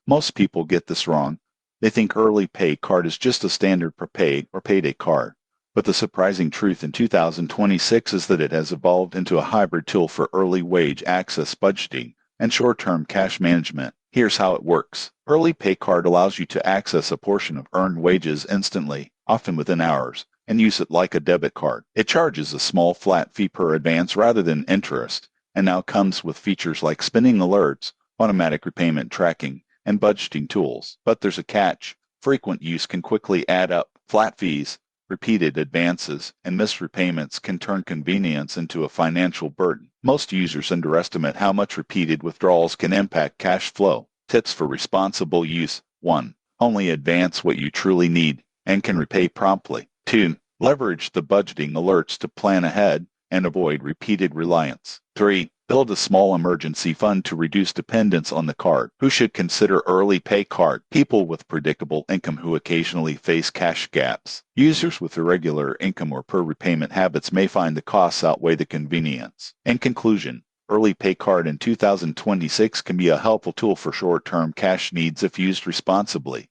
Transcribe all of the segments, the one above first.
Most people get this wrong. They think Early Pay Card is just a standard prepaid or payday card. But the surprising truth in 2026 is that it has evolved into a hybrid tool for early wage access budgeting and short-term cash management. Here's how it works. Early Pay Card allows you to access a portion of earned wages instantly, often within hours, and use it like a debit card. It charges a small flat fee per advance rather than interest, and now comes with features like spending alerts, automatic repayment tracking, and budgeting tools. But there's a catch. Frequent use can quickly add up. Flat fees, repeated advances, and missed repayments can turn convenience into a financial burden. Most users underestimate how much repeated withdrawals can impact cash flow. Tips for responsible use. 1. Only advance what you truly need and can repay promptly. 2. Leverage the budgeting alerts to plan ahead and avoid repeated reliance. 3. Build a small emergency fund to reduce dependence on the card. Who should consider Early Pay Card? People with predictable income who occasionally face cash gaps. Users with irregular income or poor repayment habits may find the costs outweigh the convenience. In conclusion, Early Pay Card in 2026 can be a helpful tool for short-term cash needs if used responsibly.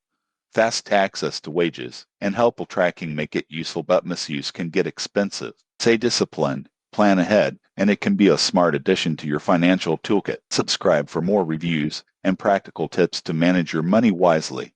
Fast access to wages and helpful tracking make it useful, but misuse can get expensive. Stay disciplined, plan ahead, and it can be a smart addition to your financial toolkit. Subscribe for more reviews and practical tips to manage your money wisely.